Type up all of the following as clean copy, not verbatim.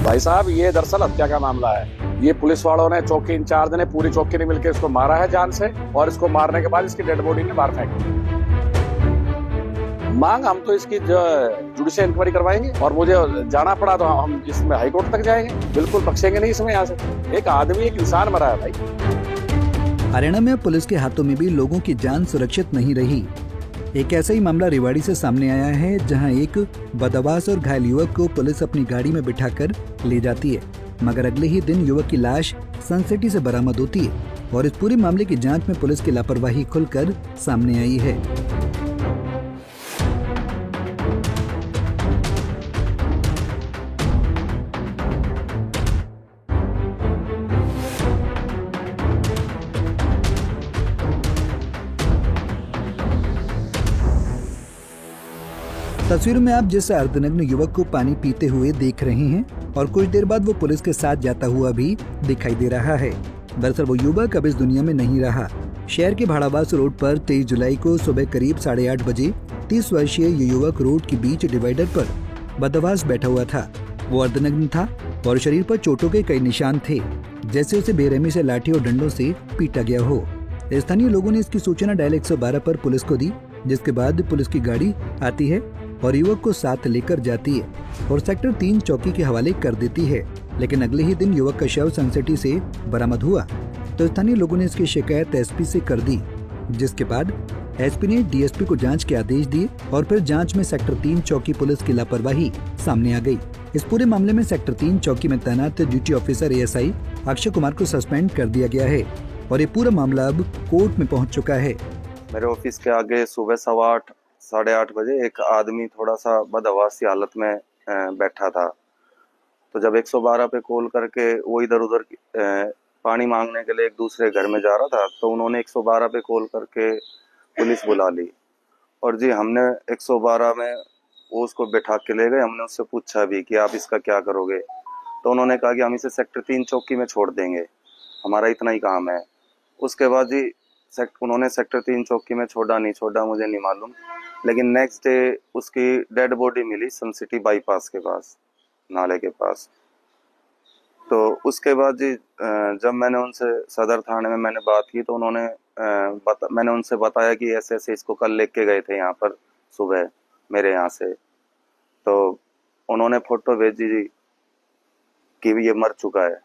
भाई साहब, ये दरअसल हत्या का मामला है। ये पुलिस वालों ने, चौकी इंचार्ज ने, पूरी चौकी ने मिलकर इसको मारा है जान से, और इसको मारने के बाद इसकी डेड बॉडी ने बाहर फेंक दी। मांग हम तो इसकी जुडिशियल इंक्वायरी करवाएंगे, और मुझे जाना पड़ा तो हम इसमें हाई कोर्ट तक जाएंगे। बिल्कुल बख्शेंगे नहीं इसमें। यहाँ से एक आदमी, एक इंसान मरा है भाई। हरियाणा में पुलिस के हाथों में भी लोगों की जान सुरक्षित नहीं रही। एक ऐसा ही मामला रेवाड़ी से सामने आया है, जहां एक बदमाश और घायल युवक को पुलिस अपनी गाड़ी में बिठाकर ले जाती है, मगर अगले ही दिन युवक की लाश सनसिटी से बरामद होती है और इस पूरे मामले की जांच में पुलिस की लापरवाही खुलकर सामने आई है। तस्वीरों में आप जिस अर्धनग्न युवक को पानी पीते हुए देख रहे हैं और कुछ देर बाद वो पुलिस के साथ जाता हुआ भी दिखाई दे रहा है। दरअसल वो युवक अब इस दुनिया में नहीं रहा। शहर के भाड़ावास रोड पर 23 जुलाई को सुबह करीब 8:30 बजे 30 वर्षीय ये युवक रोड के बीच डिवाइडर पर बदमाश बैठा हुआ था। वो अर्धनग्न था और शरीर पर चोटों के कई निशान थे, जैसे उसे बेरहमी से लाठी और डंडों से पीटा गया हो। स्थानीय लोगों ने इसकी सूचना डायल 112 पर पुलिस को दी, जिसके बाद पुलिस की गाड़ी आती है और युवक को साथ लेकर जाती है और सेक्टर 3 चौकी के हवाले कर देती है। लेकिन अगले ही दिन युवक का शव सनसिटी से बरामद हुआ तो स्थानीय लोगों ने इसकी शिकायत एसपी से कर दी, जिसके बाद एसपी ने डीएसपी को जांच के आदेश दिए और फिर जांच में सेक्टर 3 चौकी पुलिस की लापरवाही सामने आ गई। इस पूरे मामले में सेक्टर 3 चौकी में तैनात duty officer ASI Akshay Kumar को सस्पेंड कर दिया गया है और ये पूरा मामला अब कोर्ट में पहुँच चुका है। मेरे ऑफिस के आगे सुबह 8:15 8:30 बजे एक आदमी थोड़ा सा बदहवासी हालत में बैठा था। तो जब 112 पे कॉल करके वो इधर उधर पानी मांगने के लिए एक दूसरे घर में जा रहा था, तो उन्होंने 112 पे कॉल करके पुलिस बुला ली और जी हमने 112 में वो उसको बैठा के ले गए। हमने उससे पूछा भी कि आप इसका क्या करोगे, तो उन्होंने कहा कि हम इसे सेक्टर 3 चौकी में छोड़ देंगे, हमारा इतना ही काम है। उसके बाद जी उन्होंने सेक्टर 3 चौकी में छोड़ा नहीं छोड़ा मुझे नहीं मालूम, लेकिन नेक्स्ट डे उसकी डेड बॉडी मिली सनसिटी बाईपास के पास, नाले के पास। तो उसके बाद जी जब मैंने उनसे सदर थाने में मैंने बात की तो उन्होंने मैंने उनसे बताया कि ऐसे ऐसे इसको कल लेके गए थे यहाँ पर सुबह मेरे यहाँ से। तो उन्होंने फोटो भेजी जी कि ये मर चुका है।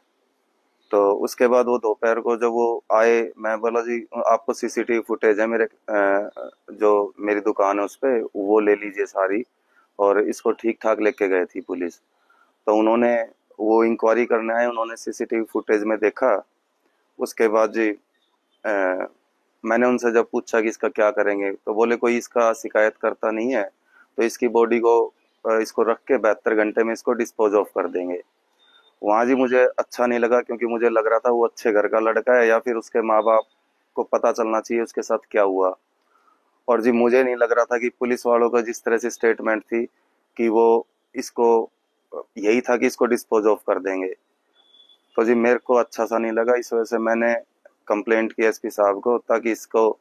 तो उसके बाद वो दोपहर को जब वो आए, मैं बोला जी आपको सीसीटीवी फुटेज है मेरे जो मेरी दुकान है उस पे, वो ले लीजिए सारी, और इसको ठीक ठाक लेके गए थी पुलिस। तो उन्होंने वो इंक्वायरी करने आए, उन्होंने सीसीटीवी फुटेज में देखा। उसके बाद जी मैंने उनसे जब पूछा कि इसका क्या करेंगे, तो बोले कोई इसका शिकायत करता नहीं है, तो इसकी बॉडी को इसको रख के 72 घंटे में इसको डिस्पोज ऑफ कर देंगे। वहाँ जी मुझे अच्छा नहीं लगा, क्योंकि मुझे लग रहा था वो अच्छे घर का लड़का है या फिर उसके माँ बाप को पता चलना चाहिए उसके साथ क्या हुआ। और जी मुझे नहीं लग रहा था कि पुलिस वालों का जिस तरह से स्टेटमेंट थी कि वो इसको यही था कि इसको डिस्पोज ऑफ कर देंगे, तो जी मेरे को अच्छा सा नहीं लगा। इस वजह से मैंने कंप्लेंट की एसपी साहब को, ताकि इसको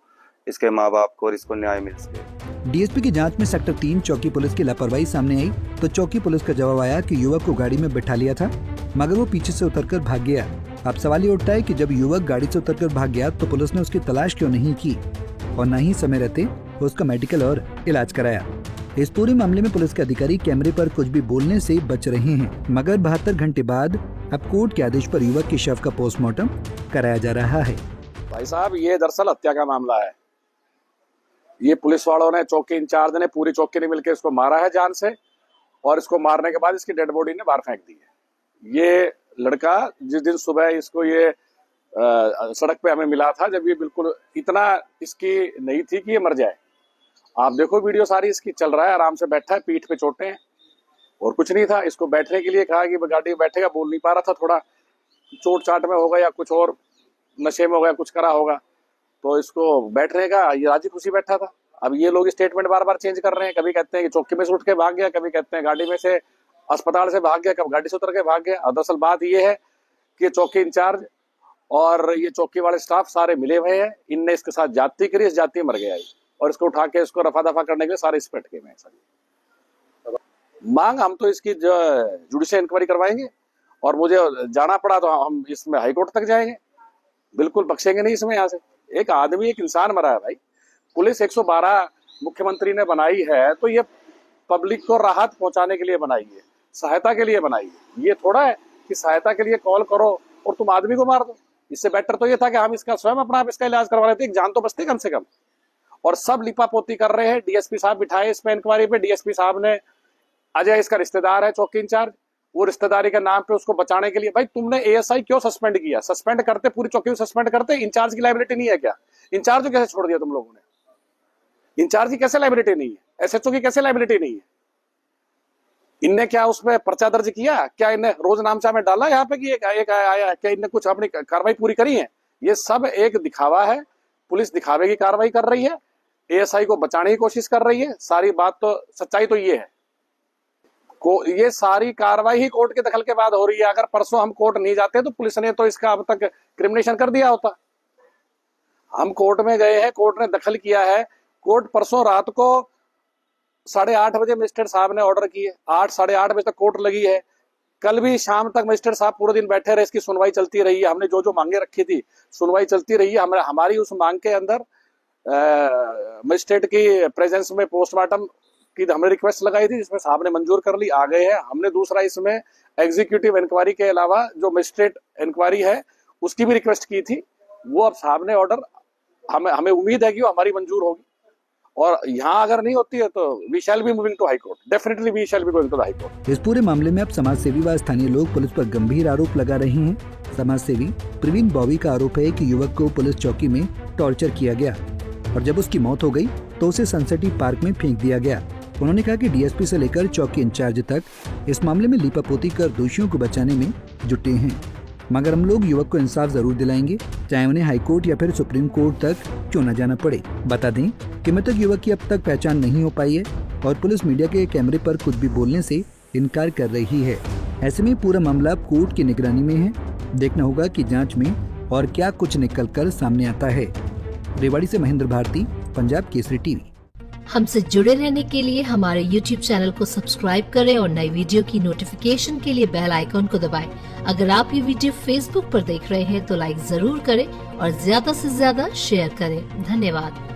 इसके माँ बाप को और इसको न्याय मिल सके। डीएसपी की जांच में सेक्टर 3 चौकी पुलिस की लापरवाही सामने आई तो चौकी पुलिस का जवाब आया कि युवक को गाड़ी में बिठा लिया था, मगर वो पीछे से उतरकर भाग गया। अब सवाल ये उठता है कि जब युवक गाड़ी से उतरकर भाग गया तो पुलिस ने उसकी तलाश क्यों नहीं की और न ही समय रहते उसका मेडिकल और इलाज कराया। इस पूरे मामले में पुलिस के अधिकारी कैमरे पर कुछ भी बोलने से बच रहे हैं, मगर 72 घंटे बाद अब कोर्ट के आदेश पर युवक के शव का पोस्टमार्टम कराया जा रहा है। भाई साहब, ये दरअसल हत्या का मामला है। ये पुलिस वालों ने, चौकी इंचार्ज ने, पूरी चौकी ने मिलकर इसको मारा है जान से, और इसको मारने के बाद इसकी डेड बॉडी ने बाहर फेंक दी है। ये लड़का जिस दिन सुबह इसको ये सड़क पे हमें मिला था, जब ये बिल्कुल इतना इसकी नहीं थी कि ये मर जाए। आप देखो वीडियो सारी इसकी चल रहा है, आराम से बैठा है, पीठ पे चोटें हैं और कुछ नहीं था। इसको बैठने के लिए कहा कि गाड़ी में बैठेगा, बोल नहीं पा रहा था, थोड़ा चोट चाट में होगा या कुछ और नशे में होगा, कुछ करा होगा, तो इसको बैठने का ये राजी खुशी बैठा था। अब ये लोग स्टेटमेंट बार बार चेंज कर रहे हैं, कभी कहते हैं कि चौकी में से उठ के भाग गया, कभी कहते हैं गाड़ी में से अस्पताल से भाग गया, कब गाड़ी से उतर के भाग गया। और दरअसल बात ये है कि चौकी इंचार्ज और ये चौकी वाले स्टाफ सारे मिले हुए हैं, इनने इसके साथ जाति करी, इस जाति मर गया और इसको उठा के इसको रफा दफा करने के लिए सारे इस पेट के में। मांग हम तो इसकी जुडिशियल इंक्वायरी करवाएंगे, और मुझे जाना पड़ा तो हम इसमें हाईकोर्ट तक जाएंगे, बिल्कुल बख्शेंगे नहीं इसमें। यहाँ से एक आदमी, एक इंसान मरा है भाई। पुलिस 112 मुख्यमंत्री ने बनाई है तो ये पब्लिक को राहत पहुंचाने के लिए बनाई है, सहायता के लिए बनाई है। ये थोड़ा है कि सहायता के लिए कॉल करो और तुम आदमी को मार दो। इससे बेटर तो ये था कि हम इसका स्वयं अपना आप इसका इलाज करवा लेते, एक जान तो बचती कम से कम। और सब लिपापोती कर रहे हैं। डीएसपी साहब बिठाए इसमें इंक्वायरी पे। डीएसपी साहब ने, अजय इसका रिश्तेदार है चौकी इंचार्ज, वो रिश्तेदारी के नाम पे उसको बचाने के लिए, भाई तुमने एएसआई क्यों सस्पेंड किया? सस्पेंड करते पूरी चौकी को सस्पेंड करते, इंचार्ज की लायबिलिटी नहीं है क्या? इंचार्ज को कैसे छोड़ दिया तुम लोगों ने? इंचार्ज की कैसे लायबिलिटी नहीं है? एसएचओ की कैसे लायबिलिटी नहीं है? इनने क्या उसमें पर्चा दर्ज किया? क्या इनने रोज नामचा में डाला यहाँ पे कि एक आया? क्या इनने कुछ अपनी कार्रवाई पूरी करी है? ये सब एक दिखावा है। पुलिस दिखावे की कार्रवाई कर रही है, एएसआई को बचाने की कोशिश कर रही है। सारी बात तो, सच्चाई तो ये है। ये सारी कार्रवाई ही कोर्ट के दखल के बाद हो रही है। अगर परसों हम कोर्ट नहीं जाते तो पुलिस ने तो इसका अब तक क्रिमिनेशन कर दिया होता। हम कोर्ट में गए हैं, कोर्ट ने दखल किया है। कोर्ट परसों रात को 8:30 बजे मजिस्ट्रेट साहब ने ऑर्डर किए, 8 साढ़े 8 बजे तक कोर्ट लगी है। कल भी शाम तक मजिस्ट्रेट साहब पूरे दिन बैठे रहे, इसकी सुनवाई चलती रही है। हमने जो जो मांगे रखी थी सुनवाई चलती रही है। हमारी उस मांग के अंदर मजिस्ट्रेट की प्रेजेंस में पोस्टमार्टम की हमने रिक्वेस्ट लगाई थी, जिसमें साहब ने मंजूर कर ली, आ गए हैं। हमने दूसरा इसमें एग्जीक्यूटिव इंक्वायरी के अलावा जो मजिस्ट्रेट इंक्वायरी है उसकी भी रिक्वेस्ट की थी। वो अब साहब ने ऑर्डर, हमें उम्मीद है कि वो हमारी मंजूर होगी। और यहाँ अगर नहीं होती है तो we shall be moving to high court, definitely we shall be going to the high court. इस पूरे मामले में अब समाज सेवी व स्थानीय लोग पुलिस पर गंभीर आरोप लगा रहे हैं। समाज सेवी प्रवीण बॉबी का आरोप है कि युवक को पुलिस चौकी में टॉर्चर किया गया और जब उसकी मौत हो गई तो उसे सनसिटी पार्क में फेंक दिया गया। उन्होंने कहा कि डीएसपी से लेकर चौकी इंचार्ज तक इस मामले में लीपापोती कर दोषियों को बचाने में जुटे हैं, मगर हम लोग युवक को इंसाफ जरूर दिलाएंगे, चाहे उन्हें हाईकोर्ट या फिर सुप्रीम कोर्ट तक क्यों न जाना पड़े। बता दें कि मृतक युवक की अब तक पहचान नहीं हो पाई है और पुलिस मीडिया के कैमरे पर कुछ भी बोलने से इनकार कर रही है। ऐसे में पूरा मामला कोर्ट की निगरानी में है। देखना होगा कि जांच में और क्या कुछ निकल कर सामने आता है। रेवाड़ी से महेंद्र भारती, पंजाब केसरी टीवी। हमसे जुड़े रहने के लिए हमारे YouTube चैनल को सब्सक्राइब करें और नई वीडियो की नोटिफिकेशन के लिए बेल आइकॉन को दबाएं। अगर आप ये वीडियो Facebook पर देख रहे हैं तो लाइक जरूर करें और ज्यादा से ज्यादा शेयर करें। धन्यवाद।